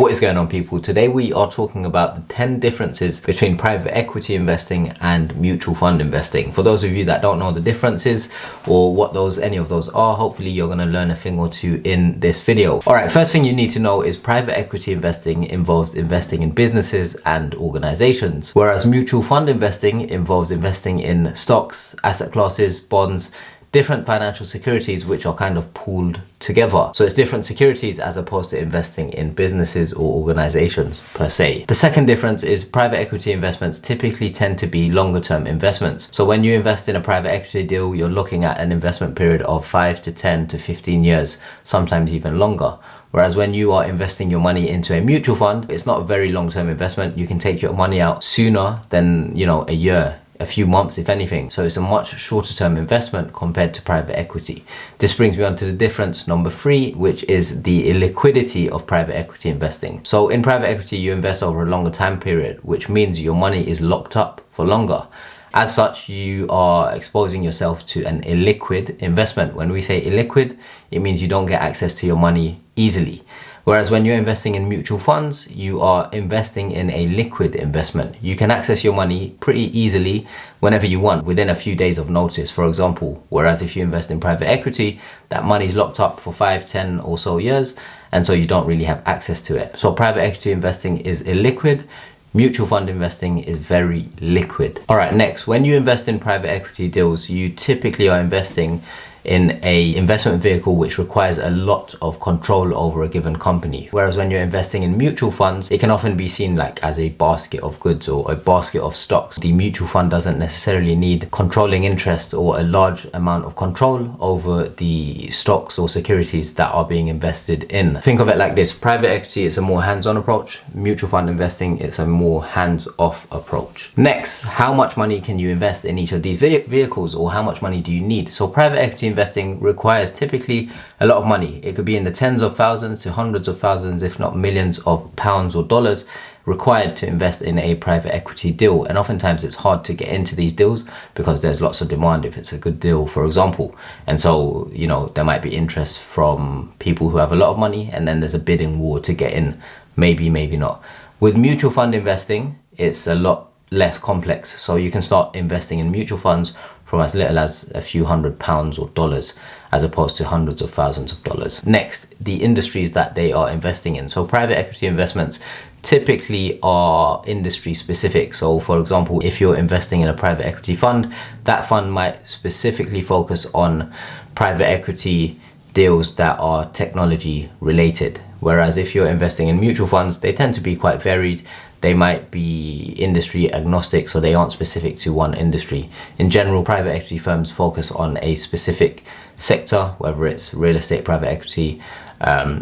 What is going on, people? Today we are talking about the 10 differences between private equity investing and mutual fund investing. For those of you that don't know the differences or what any of those are, hopefully you're going to learn a thing or two in this video. All right, first thing you need to know is private equity investing involves investing in businesses and organizations, whereas mutual fund investing involves investing in stocks, asset classes, bonds, different financial securities which are kind of pooled together. So it's different securities as opposed to investing in businesses or organizations per se. The second difference is private equity investments typically tend to be longer term investments. So when you invest in a private equity deal, you're looking at an investment period of 5 to 10 to 15 years, sometimes even longer. Whereas when you are investing your money into a mutual fund, it's not a very long-term investment. You can take your money out sooner than, a year, a few months, if anything. So it's a much shorter term investment compared to private equity. This brings me on to the difference number 3, which is the illiquidity of private equity investing. So in private equity, you invest over a longer time period, which means your money is locked up for longer. As such, you are exposing yourself to an illiquid investment. When we say illiquid, it means you don't get access to your money easily. Whereas when you're investing in mutual funds, you are investing in a liquid investment. You can access your money pretty easily whenever you want, within a few days of notice, for example. Whereas if you invest in private equity, that money is locked up for 5, 10 or so years, and so you don't really have access to it. So private equity investing is illiquid. Mutual fund investing is very liquid. All right, next, when you invest in private equity deals, you typically are investing in a investment vehicle which requires a lot of control over a given company. Whereas when you're investing in mutual funds, it can often be seen like as a basket of goods or a basket of stocks. The mutual fund doesn't necessarily need controlling interest or a large amount of control over the stocks or securities that are being invested in. Think of it like this: private equity is a more hands-on approach. Mutual fund investing is a more hands-off approach. Next, how much money can you invest in each of these vehicles, or how much money do you need? So private equity investing requires typically a lot of money. It could be in the tens of thousands to hundreds of thousands, if not millions of pounds or dollars required to invest in a private equity deal. And oftentimes it's hard to get into these deals because there's lots of demand if it's a good deal, for example. And so, there might be interest from people who have a lot of money, and then there's a bidding war to get in. Maybe, maybe not. With mutual fund investing, it's a lot less complex. So you can start investing in mutual funds from as little as a few £100 or dollars, as opposed to hundreds of thousands of dollars. Next, the industries that they are investing in. So private equity investments typically are industry specific. So for example, if you're investing in a private equity fund, that fund might specifically focus on private equity deals that are technology related. Whereas if you're investing in mutual funds, they tend to be quite varied. They might be industry agnostic, so they aren't specific to one industry. In general, private equity firms focus on a specific sector, whether it's real estate private equity,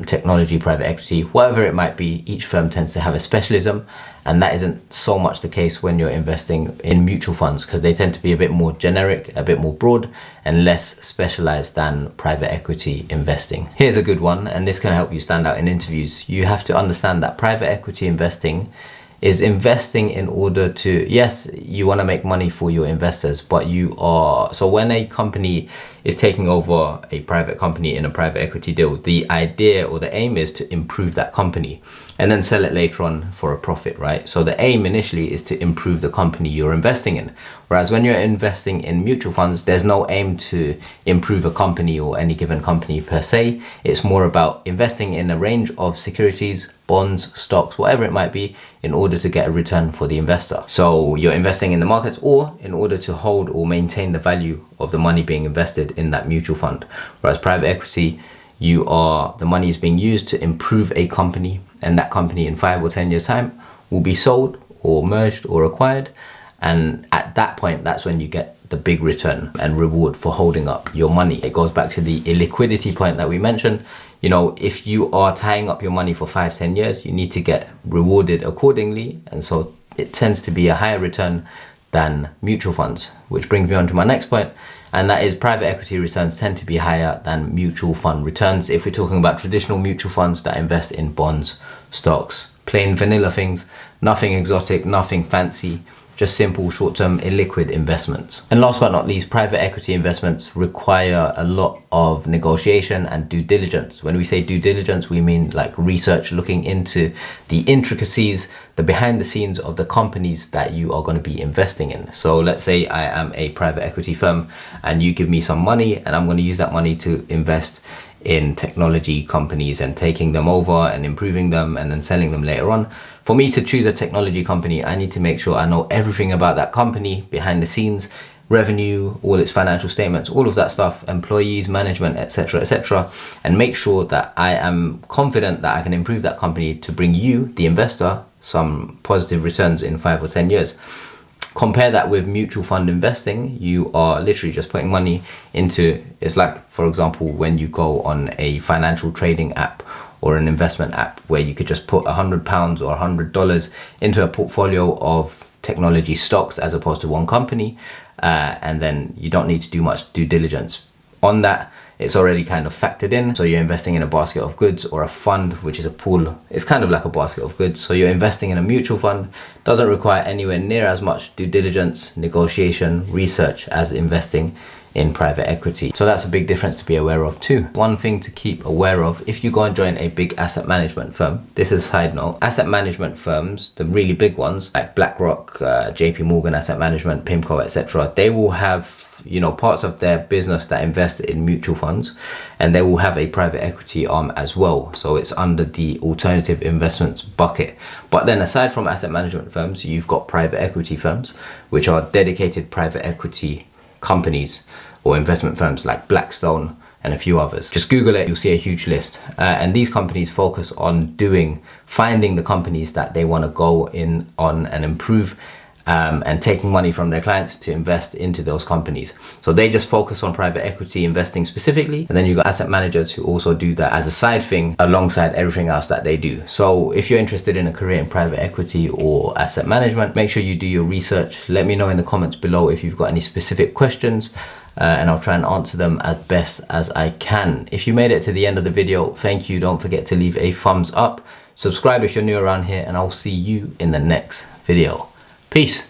technology private equity, whatever it might be. Each firm tends to have a specialism, and that isn't so much the case when you're investing in mutual funds, because they tend to be a bit more generic, a bit more broad, and less specialized than private equity investing. Here's a good one, and this can help you stand out in interviews. You have to understand that private equity investing is investing in order to, yes, you want to make money for your investors, but so when a company is taking over a private company in a private equity deal, the idea or the aim is to improve that company and then sell it later on for a profit, right? So the aim initially is to improve the company you're investing in. Whereas when you're investing in mutual funds, there's no aim to improve a company or any given company per se. It's more about investing in a range of securities, bonds, stocks, whatever it might be, in order to get a return for the investor. So you're investing in the markets, or in order to hold or maintain the value of the money being invested in that mutual fund. Whereas private equity, the money is being used to improve a company, and that company in 5 or 10 years time will be sold or merged or acquired. And at that point, that's when you get the big return and reward for holding up your money. It goes back to the illiquidity point that we mentioned. If you are tying up your money for 5, 10 years, you need to get rewarded accordingly. And so it tends to be a higher return than mutual funds, which brings me on to my next point. And that is private equity returns tend to be higher than mutual fund returns. If we're talking about traditional mutual funds that invest in bonds, stocks, plain vanilla things, nothing exotic, nothing fancy, just simple short-term illiquid investments. And last but not least, private equity investments require a lot of negotiation and due diligence. When we say due diligence, we mean like research, looking into the intricacies, the behind the scenes of the companies that you are going to be investing in. So let's say I am a private equity firm and you give me some money, and I'm going to use that money to invest in technology companies and taking them over and improving them and then selling them later on. For me to choose a technology company, I need to make sure I know everything about that company, behind the scenes, revenue, all its financial statements, all of that stuff, employees, management, etc., and make sure that I am confident that I can improve that company to bring you, the investor, some positive returns in 5 or 10 years. Compare that with mutual fund investing. You are literally just putting money into, it's like, for example, when you go on a financial trading app or an investment app where you could just put £100 or $100 into a portfolio of technology stocks as opposed to one company, and then you don't need to do much due diligence on that. It's already kind of factored in. So you're investing in a basket of goods, or a fund, which is a pool. It's kind of like a basket of goods. So you're investing in a mutual fund. Doesn't require anywhere near as much due diligence, negotiation, research as investing in private equity. So that's a big difference to be aware of too. One thing to keep aware of, if you go and join a big asset management firm, this is a side note, asset management firms, the really big ones like BlackRock, JP Morgan Asset Management, PIMCO, etc., they will have, you know, parts of their business that invest in mutual funds, and they will have a private equity arm as well. So it's under the alternative investments bucket. But then aside from asset management firms, you've got private equity firms, which are dedicated private equity companies or investment firms like Blackstone and a few others. Just Google it, you'll see a huge list. And these companies focus on finding the companies that they want to go in on and improve, and taking money from their clients to invest into those companies. So they just focus on private equity investing specifically. And then you've got asset managers who also do that as a side thing alongside everything else that they do. So if you're interested in a career in private equity or asset management, make sure you do your research. Let me know in the comments below if you've got any specific questions, and I'll try and answer them as best as I can. If you made it to the end of the video, thank you. Don't forget to leave a thumbs up. Subscribe if you're new around here, and I'll see you in the next video. Peace.